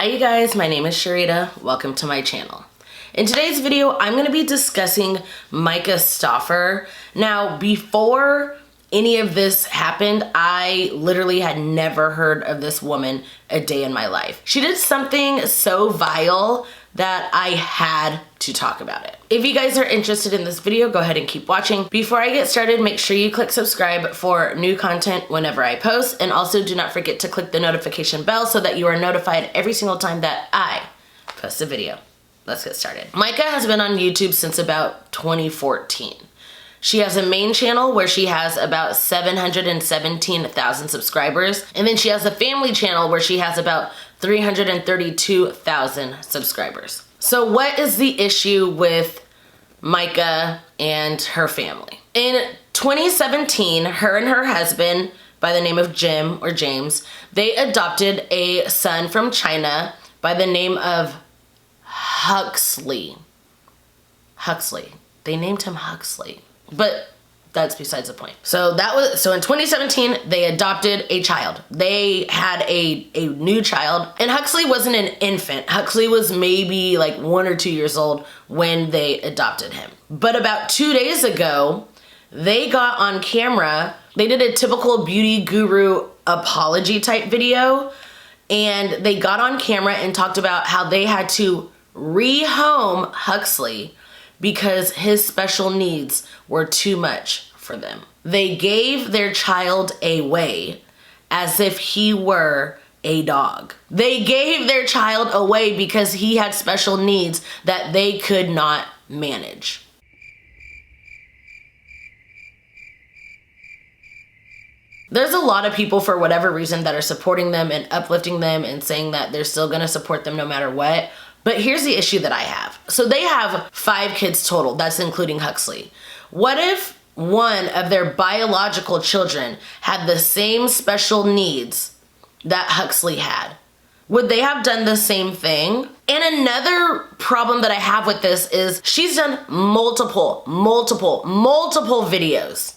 Hi you guys, my name is Cherita. Welcome to my channel. In today's video, I'm going to be discussing Myka Stauffer. Now, before any of this happened, I literally had never heard of this woman a day in my life. She did something so vile that I had to talk about it. If you guys are interested in this video, go ahead and keep watching. Before I get started, make sure you click subscribe for new content whenever I post, and also do not forget to click the notification bell so that you are notified every single time that I post a video. Let's get started. Myka has been on YouTube since about 2014. She has a main channel where she has about 717,000 subscribers, and then she has a family channel where she has about 332,000 subscribers. So what is the issue with Myka and her family? In 2017, her and her husband, by the name of Jim or James, they adopted a son from China by the name of Huxley. They named him Huxley. But that's besides the point. So in 2017, they adopted a child. They had a new child, and Huxley wasn't an infant. Huxley was maybe like 1 or 2 years old when they adopted him. But about 2 days ago, they got on camera. They did a typical beauty guru apology type video, and they got on camera and talked about how they had to rehome Huxley because his special needs were too much for them. They gave their child away as if he were a dog. They gave their child away because he had special needs that they could not manage. There's a lot of people, for whatever reason, that are supporting them and uplifting them and saying that they're still gonna support them no matter what. But here's the issue that I have. So they have 5 kids total, that's including Huxley. What if one of their biological children had the same special needs that Huxley had? Would they have done the same thing? And another problem that I have with this is she's done multiple videos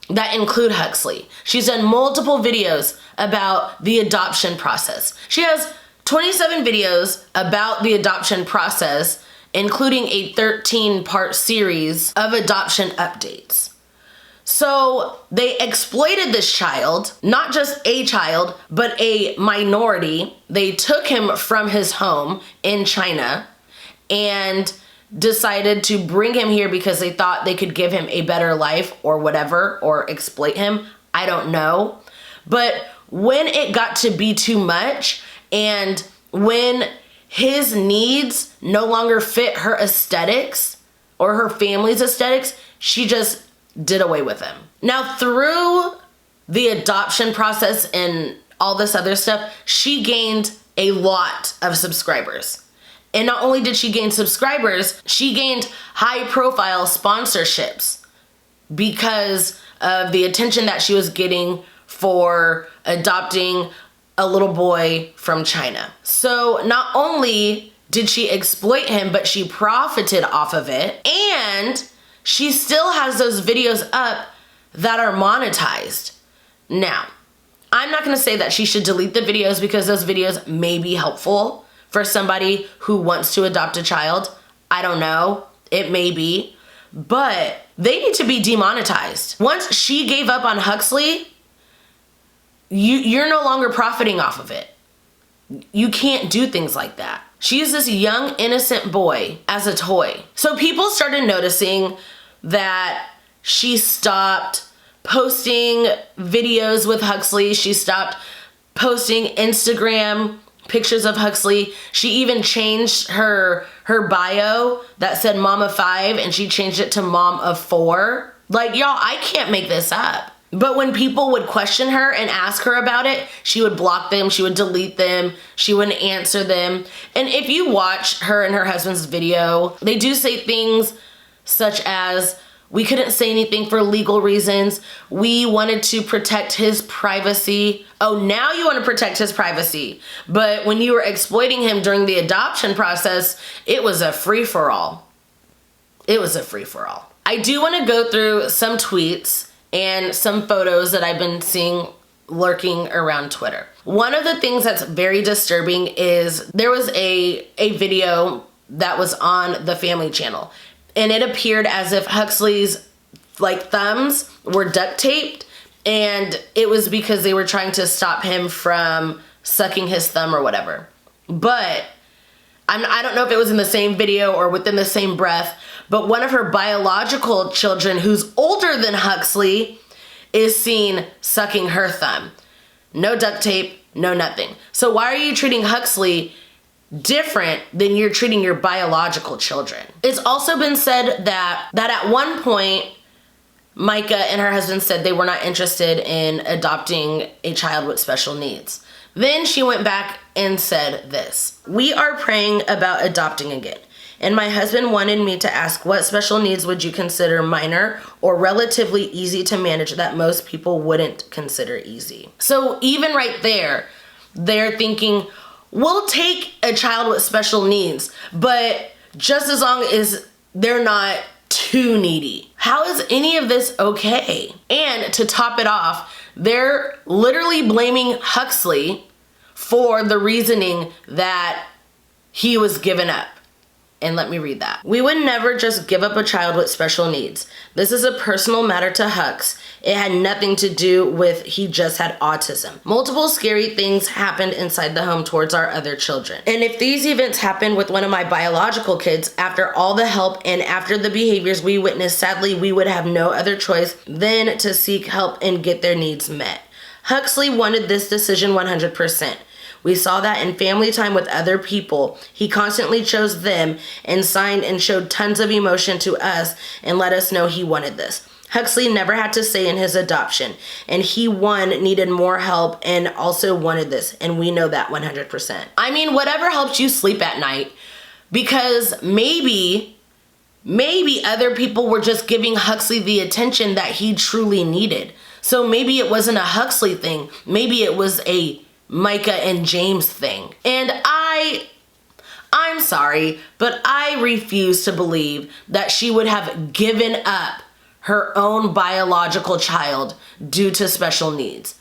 that include Huxley. She's done multiple videos about the adoption process. She has 27 videos about the adoption process, including a 13-part series of adoption updates. So they exploited this child, not just a child, but a minority. They took him from his home in China and decided to bring him here because they thought they could give him a better life or whatever, or exploit him. I don't know. But when it got to be too much, and when his needs no longer fit her aesthetics or her family's aesthetics, she just did away with him. Now, through the adoption process and all this other stuff, she gained a lot of subscribers. And not only did she gain subscribers, she gained high-profile sponsorships because of the attention that she was getting for adopting a little boy from China. So not only did she exploit him, but she profited off of it, and she still has those videos up that are monetized. Now, I'm not gonna say that she should delete the videos because those videos may be helpful for somebody who wants to adopt a child. I don't know, it may be, but they need to be demonetized. Once she gave up on Huxley, you're no longer profiting off of it. You can't do things like that. She used this young, innocent boy as a toy. So people started noticing that she stopped posting videos with Huxley. She stopped posting Instagram pictures of Huxley. She even changed her bio that said mom of 5, and she changed it to mom of 4. Like, y'all, I can't make this up. But when people would question her and ask her about it, she would block them, she would delete them, she wouldn't answer them. And if you watch her and her husband's video, they do say things such as, we couldn't say anything for legal reasons. We wanted to protect his privacy. Oh, now you want to protect his privacy. But when you were exploiting him during the adoption process, it was a free-for-all. It was a free-for-all. I do want to go through some tweets and some photos that I've been seeing lurking around Twitter. One of the things that's very disturbing is there was a video that was on the Family Channel, and it appeared as if Huxley's thumbs were duct taped, and it was because they were trying to stop him from sucking his thumb or whatever. But I don't know if it was in the same video or within the same breath, but one of her biological children, who's older than Huxley, is seen sucking her thumb. No duct tape, no nothing. So why are you treating Huxley different than you're treating your biological children? It's also been said that at one point, Myka and her husband said they were not interested in adopting a child with special needs. Then she went back and said this: "We are praying about adopting again. And my husband wanted me to ask, what special needs would you consider minor or relatively easy to manage that most people wouldn't consider easy?" So even right there, they're thinking, we'll take a child with special needs, but just as long as they're not too needy. How is any of this okay? And to top it off, they're literally blaming Huxley for the reasoning that he was given up. And let me read that. "We would never just give up a child with special needs. This is a personal matter to Hux. It had nothing to do with he just had autism. Multiple scary things happened inside the home towards our other children. And if these events happened with one of my biological kids, after all the help and after the behaviors we witnessed, sadly, we would have no other choice than to seek help and get their needs met. Huxley wanted this decision 100%. We saw that in family time with other people. He constantly chose them and signed and showed tons of emotion to us and let us know he wanted this. Huxley never had to say in his adoption, and he needed more help and also wanted this, and we know that 100%. I mean, whatever helps you sleep at night, because maybe other people were just giving Huxley the attention that he truly needed. So maybe it wasn't a Huxley thing. Maybe it was a Myka and James thing. And I'm sorry, but I refuse to believe that she would have given up her own biological child due to special needs.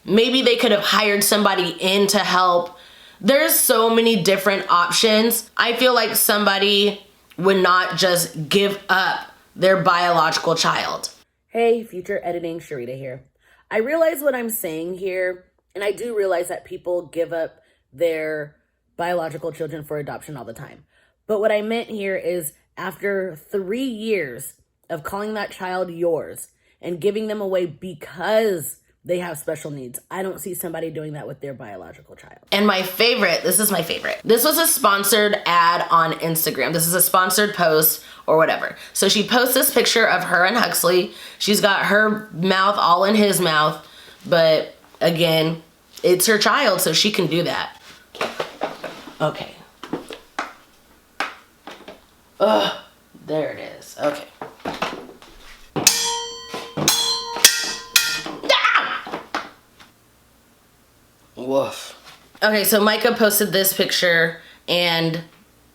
Maybe they could have hired somebody in to help. There's so many different options. I feel like somebody would not just give up their biological child. Hey, future editing, Cherita here. I realize what I'm saying here, and I do realize that people give up their biological children for adoption all the time. But what I meant here is after 3 years of calling that child yours and giving them away because they have special needs, I don't see somebody doing that with their biological child. And my favorite, this is my favorite. This was a sponsored ad on Instagram. This is a sponsored post or whatever. So she posts this picture of her and Huxley. She's got her mouth all in his mouth, but again, it's her child, so she can do that. Okay. Ugh, there it is. Okay. Ah! Woof. Okay, so Myka posted this picture, and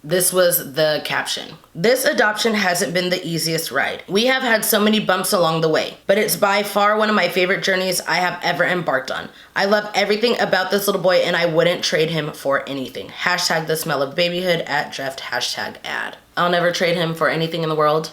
this was the caption. "This adoption hasn't been the easiest ride. We have had so many bumps along the way, but it's by far one of my favorite journeys I have ever embarked on. I love everything about this little boy and I wouldn't trade him for anything. Hashtag the smell of babyhood at Jeff, hashtag ad." I'll never trade him for anything in the world,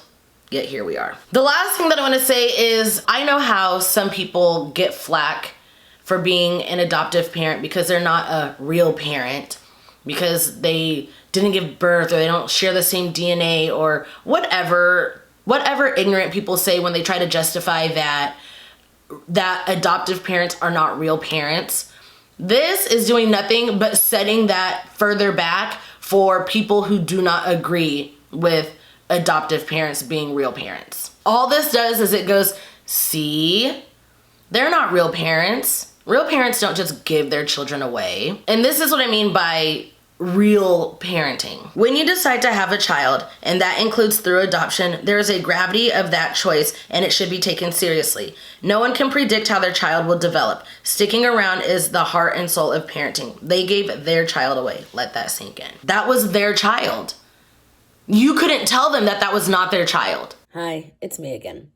yet here we are. The last thing that I want to say is I know how some people get flack for being an adoptive parent because they're not a real parent, because they didn't give birth or they don't share the same DNA or whatever ignorant people say when they try to justify that adoptive parents are not real parents. This is doing nothing but setting that further back for people who do not agree with adoptive parents being real parents. All this does is it goes, see, they're not real parents. Real parents don't just give their children away. And this is what I mean by real parenting. When you decide to have a child, and that includes through adoption, there is a gravity of that choice and it should be taken seriously. No one can predict how their child will develop. Sticking around is the heart and soul of parenting. They gave their child away. Let that sink in. That was their child. You couldn't tell them that was not their child. Hi, it's me again.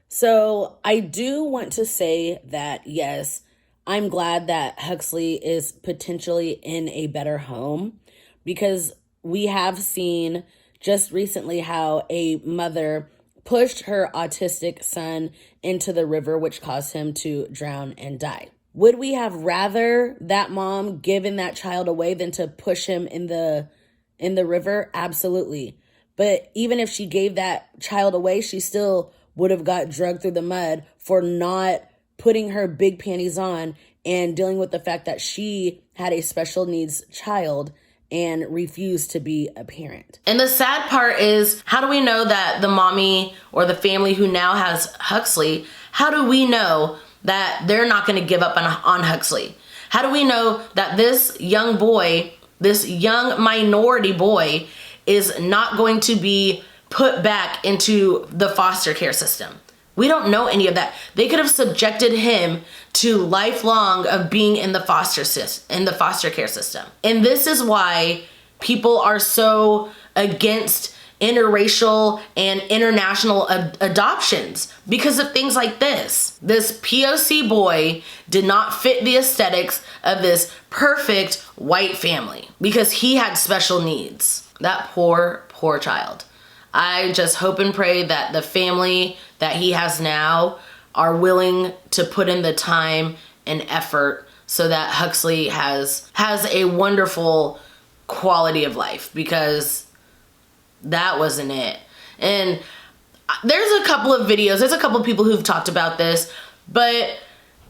So I do want to say that yes, I'm glad that Huxley is potentially in a better home, because we have seen just recently how a mother pushed her autistic son into the river, which caused him to drown and die. Would we have rather that mom given that child away than to push him in the river? Absolutely. But even if she gave that child away, she still would have got drugged through the mud for not putting her big panties on and dealing with the fact that she had a special needs child and refused to be a parent. And the sad part is, how do we know that the mommy or the family who now has Huxley, how do we know that they're not going to give up on Huxley? How do we know that this young boy, this young minority boy, is not going to be put back into the foster care system? We don't know any of that. They could have subjected him to lifelong of being in the foster care system. And this is why people are so against interracial and international adoptions, because of things like this. This POC boy did not fit the aesthetics of this perfect white family because he had special needs. That poor, poor child. I just hope and pray that the family that he has now are willing to put in the time and effort so that Huxley has a wonderful quality of life, because that wasn't it. And there's a couple of videos, there's a couple of people who've talked about this, but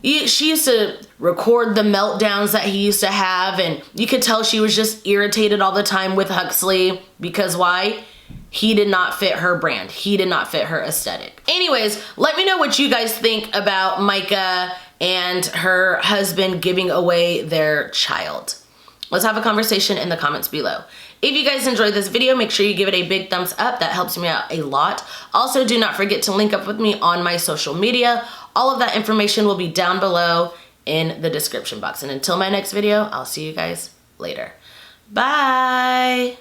she used to record the meltdowns that he used to have, and you could tell she was just irritated all the time with Huxley, because why? He did not fit her brand. He did not fit her aesthetic. Anyways, let me know what you guys think about Myka and her husband giving away their child. Let's have a conversation in the comments below. If you guys enjoyed this video, make sure you give it a big thumbs up. That helps me out a lot. Also, do not forget to link up with me on my social media. All of that information will be down below in the description box. And until my next video, I'll see you guys later. Bye.